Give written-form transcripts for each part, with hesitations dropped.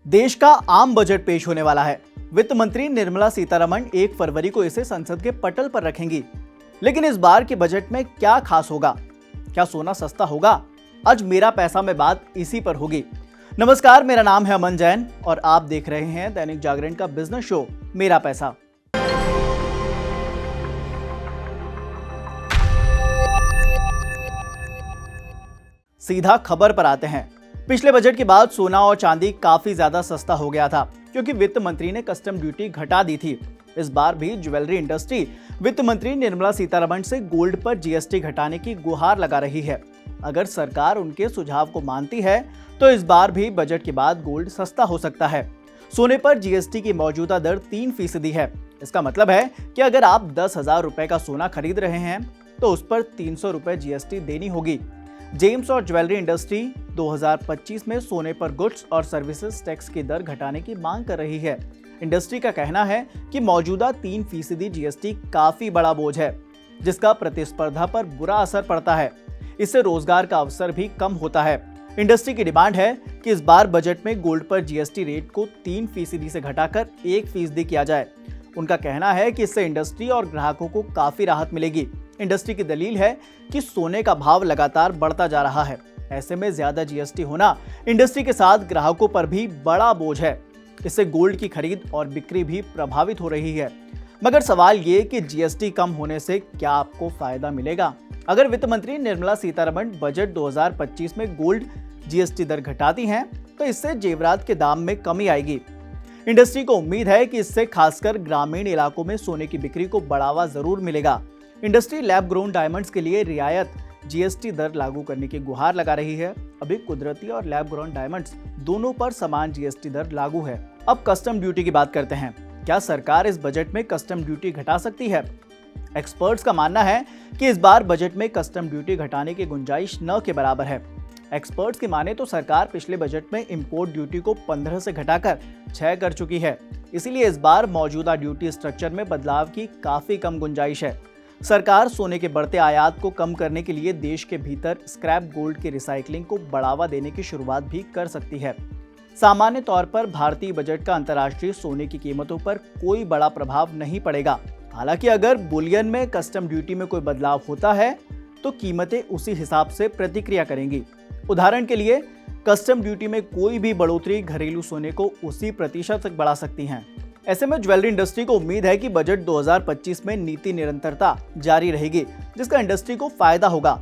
देश का आम बजट पेश होने वाला है। वित्त मंत्री निर्मला सीतारमण 1 फरवरी को इसे संसद के पटल पर रखेंगी। लेकिन इस बार के बजट में क्या खास होगा? क्या सोना सस्ता होगा? आज मेरा पैसा में बात इसी पर होगी। नमस्कार, मेरा नाम है अमन जैन और आप देख रहे हैं दैनिक जागरण का बिजनेस शो मेरा पैसा। सीधा खबर पर आते हैं। पिछले बजट के बाद सोना और चांदी काफी ज्यादा सस्ता हो गया था क्योंकि वित्त मंत्री ने कस्टम ड्यूटी घटा दी थी। इस बार भी ज्वेलरी इंडस्ट्री वित्त मंत्री निर्मला सीतारमण से गोल्ड पर जीएसटी घटाने की गुहार लगा रही है। अगर सरकार उनके सुझाव को मानती है तो इस बार भी बजट के बाद गोल्ड सस्ता हो सकता है। सोने पर जीएसटी की मौजूदा दर 3% है। इसका मतलब है कि अगर आप 10,000 रुपए का सोना खरीद रहे हैं तो उस पर 300 रुपए जीएसटी देनी होगी। जेम्स और ज्वेलरी इंडस्ट्री 2025 में सोने पर गुड्स और सर्विसेज टैक्स की दर घटाने की मांग कर रही है। इंडस्ट्री का कहना है कि मौजूदा 3% जीएसटी काफी बड़ा बोझ है, जिसका प्रतिस्पर्धा पर बुरा असर पड़ता है। इससे रोजगार का अवसर भी कम होता है। इंडस्ट्री की डिमांड है कि इस बार बजट में गोल्ड पर जीएसटी रेट को 3% से घटाकर 1% किया जाए। उनका कहना है कि इससे इंडस्ट्री और ग्राहकों को काफी राहत मिलेगी। इंडस्ट्री की दलील है कि सोने का भाव लगातार बढ़ता जा रहा है। ऐसे में ज्यादा जीएसटी होना इंडस्ट्री के साथ ग्राहकों पर भी बड़ा बोझ है। इससे गोल्ड की खरीद और बिक्री भी प्रभावित हो रही है। मगर सवाल ये कि जीएसटी कम होने से क्या आपको फायदा मिलेगा? अगर वित्त मंत्री निर्मला सीतारमण बजट 2025 में गोल्ड जीएसटी दर घटाती हैं तो इससे जेवरात के दाम में कमी आएगी। इंडस्ट्री को उम्मीद है कि इससे खासकर ग्रामीण इलाकों में सोने की बिक्री को बढ़ावा जरूर मिलेगा। इंडस्ट्री लैब ग्रोन डायमंड्स के लिए रियायत जीएसटी दर लागू करने की गुहार लगा रही है। अभी कुदरती और लैब ग्रोन डायमंड्स दोनों पर समान जीएसटी दर लागू है। अब कस्टम ड्यूटी की बात करते हैं। क्या सरकार इस बजट में कस्टम ड्यूटी घटा सकती है? एक्सपर्ट्स का मानना है कि इस बार बजट में कस्टम ड्यूटी घटाने की गुंजाइश न के बराबर है। एक्सपर्ट्स की माने तो सरकार पिछले बजट में इंपोर्ट ड्यूटी को 15 से घटाकर 6 कर चुकी है। इसीलिए इस बार मौजूदा ड्यूटी स्ट्रक्चर में बदलाव की काफी कम गुंजाइश है। सरकार सोने के बढ़ते आयात को कम करने के लिए देश के भीतर स्क्रैप गोल्ड की रिसाइकलिंग को बढ़ावा देने की शुरुआत भी कर सकती है। सामान्य तौर पर भारतीय बजट का अंतर्राष्ट्रीय सोने की कीमतों पर कोई बड़ा प्रभाव नहीं पड़ेगा। हालांकि अगर बुलियन में कस्टम ड्यूटी में कोई बदलाव होता है तो कीमतें उसी हिसाब से प्रतिक्रिया करेंगी। उदाहरण के लिए कस्टम ड्यूटी में कोई भी बढ़ोतरी घरेलू सोने को उसी प्रतिशत तक बढ़ा सकती है। ऐसे में ज्वेलरी इंडस्ट्री को उम्मीद है कि बजट 2025 में नीति निरंतरता जारी रहेगी, जिसका इंडस्ट्री को फायदा होगा।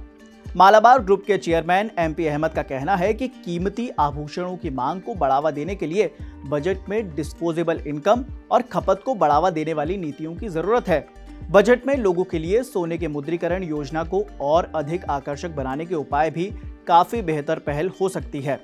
मालाबार ग्रुप के चेयरमैन एमपी अहमद का कहना है कि कीमती आभूषणों की मांग को बढ़ावा देने के लिए बजट में डिस्पोजेबल इनकम और खपत को बढ़ावा देने वाली नीतियों की जरूरत है। बजट में लोगों के लिए सोने के मुद्रीकरण योजना को और अधिक आकर्षक बनाने के उपाय भी काफी बेहतर पहल हो सकती है।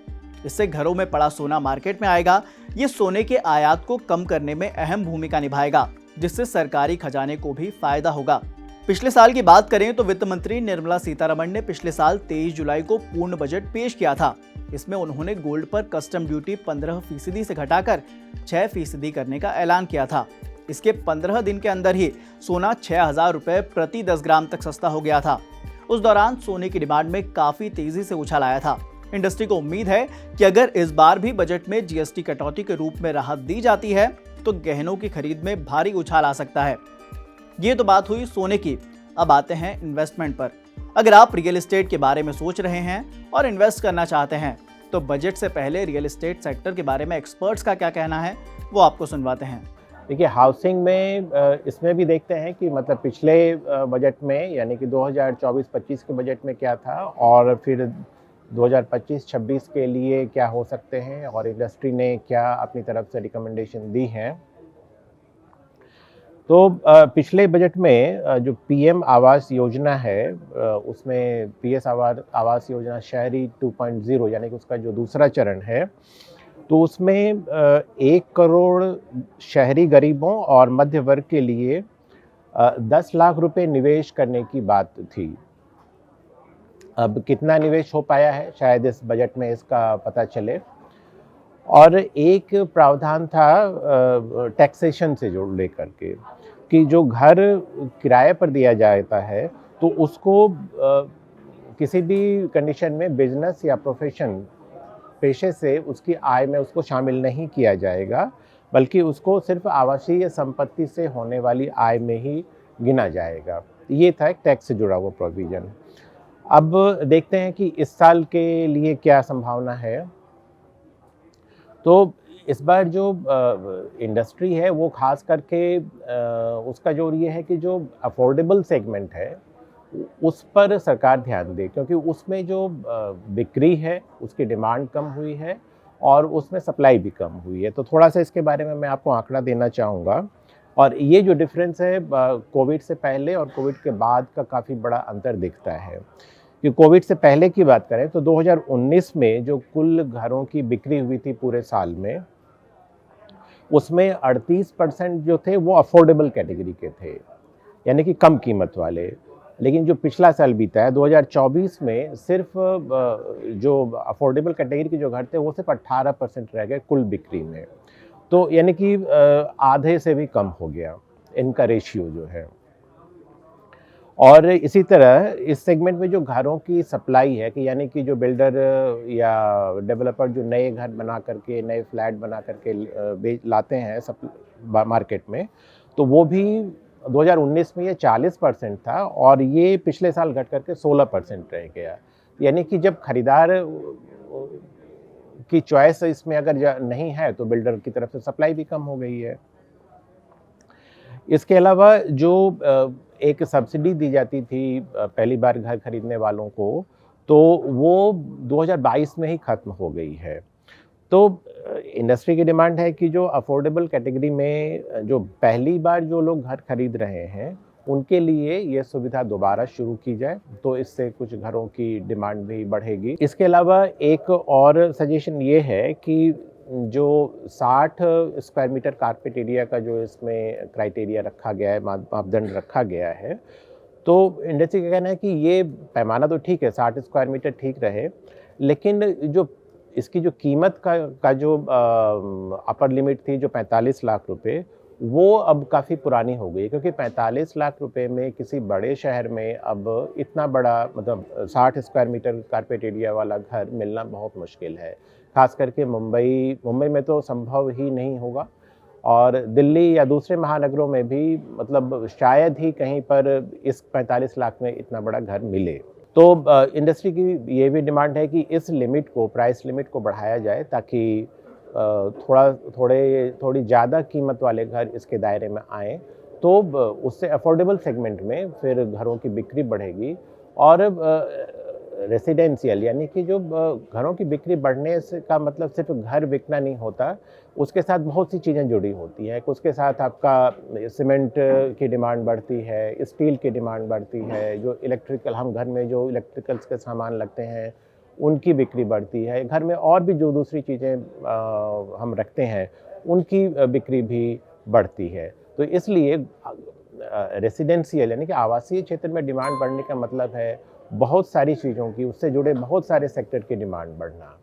इससे घरों में पड़ा सोना मार्केट में आएगा। ये सोने के आयात को कम करने में अहम भूमिका निभाएगा, जिससे सरकारी खजाने को भी फायदा होगा। पिछले साल की बात करें तो वित्त मंत्री निर्मला सीतारमण ने पिछले साल 23 जुलाई को पूर्ण बजट पेश किया था। इसमें उन्होंने गोल्ड पर कस्टम ड्यूटी 15% से घटाकर 6% करने का ऐलान किया था। इसके 15 दिन के अंदर ही सोना 6,000 रुपए प्रति 10 ग्राम तक सस्ता हो गया था। उस दौरान सोने की डिमांड में काफी तेजी से उछाल आया था। इंडस्ट्री को उम्मीद है कि अगर इस बार भी बजट में जीएसटी कटौती के रूप में राहत दी जाती है तो गहनों की खरीद में भारी उछाल आ सकता है। ये तो बात हुई सोने की। अब आते हैं इन्वेस्टमेंट पर। अगर आप रियल एस्टेट के बारे में सोच रहे हैं और इन्वेस्ट करना चाहते हैं तो बजट से पहले रियल एस्टेट सेक्टर के बारे में एक्सपर्ट्स का क्या कहना है वो आपको सुनवाते हैं। देखिए, हाउसिंग में इसमें भी देखते हैं कि मतलब पिछले बजट में यानी कि 2024-25 के बजट में क्या था और फिर 2025-26 के लिए क्या हो सकते हैं और इंडस्ट्री ने क्या अपनी तरफ से रिकमेंडेशन दी हैं। तो पिछले बजट में जो पीएम आवास योजना है उसमें पीएस आवास योजना शहरी 2.0 यानी कि उसका जो दूसरा चरण है, तो उसमें 1 करोड़ शहरी गरीबों और मध्य वर्ग के लिए 10 लाख रुपए निवेश करने की बात थी। अब कितना निवेश हो पाया है शायद इस बजट में इसका पता चले। और एक प्रावधान था टैक्सेशन से जोड़ लेकर के कि जो घर किराए पर दिया जाता है तो उसको किसी भी कंडीशन में बिजनेस या प्रोफेशन पेशे से उसकी आय में उसको शामिल नहीं किया जाएगा, बल्कि उसको सिर्फ आवासीय संपत्ति से होने वाली आय में ही गिना जाएगा। ये था एक टैक्स से जुड़ा हुआ प्रोविज़न। अब देखते हैं कि इस साल के लिए क्या संभावना है। तो इस बार जो इंडस्ट्री है वो ख़ास करके उसका जोर ये है कि जो अफोर्डेबल सेगमेंट है उस पर सरकार ध्यान दे, क्योंकि उसमें जो बिक्री है उसकी डिमांड कम हुई है और उसमें सप्लाई भी कम हुई है। तो थोड़ा सा इसके बारे में मैं आपको आंकड़ा देना चाहूँगा। और ये जो डिफरेंस है कोविड से पहले और कोविड के बाद का काफ़ी बड़ा अंतर दिखता है। कि कोविड से पहले की बात करें तो 2019 में जो कुल घरों की बिक्री हुई थी पूरे साल में, उसमें 38% जो थे वो अफोर्डेबल कैटेगरी के थे, यानी कि कम कीमत वाले। लेकिन जो पिछला साल बीता है 2024 में सिर्फ जो अफोर्डेबल कैटेगरी के जो घर थे वो सिर्फ 18% रह गए कुल बिक्री में। तो यानी कि आधे से भी कम हो गया इनका रेशियो जो है। और इसी तरह इस सेगमेंट में जो घरों की सप्लाई है, कि यानी कि जो बिल्डर या डेवलपर जो नए घर बना करके, नए फ्लैट बना करके लाते हैं मार्केट में, तो वो भी 2019 में ये 40% था और ये पिछले साल घट करके 16% रह गया। यानी कि जब खरीदार की चॉइस इसमें अगर नहीं है तो बिल्डर की तरफ से सप्लाई भी कम हो गई है। इसके अलावा जो एक सब्सिडी दी जाती थी पहली बार घर खरीदने वालों को, तो वो 2022 में ही ख़त्म हो गई है। तो इंडस्ट्री की डिमांड है कि जो अफोर्डेबल कैटेगरी में जो पहली बार जो लोग घर खरीद रहे हैं उनके लिए ये सुविधा दोबारा शुरू की जाए, तो इससे कुछ घरों की डिमांड भी बढ़ेगी। इसके अलावा एक और सजेशन ये है कि जो 60 स्क्वायर मीटर कारपेट एरिया का जो इसमें क्राइटेरिया रखा गया है, मापदंड रखा गया है, तो इंडस्ट्री का कहना है कि ये पैमाना तो ठीक है, 60 स्क्वायर मीटर ठीक रहे, लेकिन जो इसकी जो कीमत का जो अपर लिमिट थी जो 45 लाख रुपए, वो अब काफ़ी पुरानी हो गई, क्योंकि 45 लाख रुपए में किसी बड़े शहर में अब इतना बड़ा मतलब 60 स्क्वायर मीटर कारपेट एरिया वाला घर मिलना बहुत मुश्किल है। खास करके मुंबई में तो संभव ही नहीं होगा, और दिल्ली या दूसरे महानगरों में भी मतलब शायद ही कहीं पर इस 45 लाख में इतना बड़ा घर मिले। तो इंडस्ट्री की ये भी डिमांड है कि इस लिमिट को, प्राइस लिमिट को बढ़ाया जाए, ताकि थोड़ी ज़्यादा कीमत वाले घर इसके दायरे में आएँ, तो उससे अफोर्डेबल सेगमेंट में फिर घरों की बिक्री बढ़ेगी। और रेसिडेंशियल यानी कि जो घरों की बिक्री बढ़ने से का मतलब सिर्फ घर बिकना नहीं होता, उसके साथ बहुत सी चीज़ें जुड़ी होती हैं। उसके साथ आपका सीमेंट की डिमांड बढ़ती है, स्टील की डिमांड बढ़ती है, जो इलेक्ट्रिकल, हम घर में जो इलेक्ट्रिकल्स के सामान लगते हैं उनकी बिक्री बढ़ती है, घर में और भी जो दूसरी चीज़ें हम रखते हैं उनकी बिक्री भी बढ़ती है। तो इसलिए रेसिडेंशियल यानी कि आवासीय क्षेत्र में डिमांड बढ़ने का मतलब है बहुत सारी चीज़ों की, उससे जुड़े बहुत सारे सेक्टर की डिमांड बढ़ना।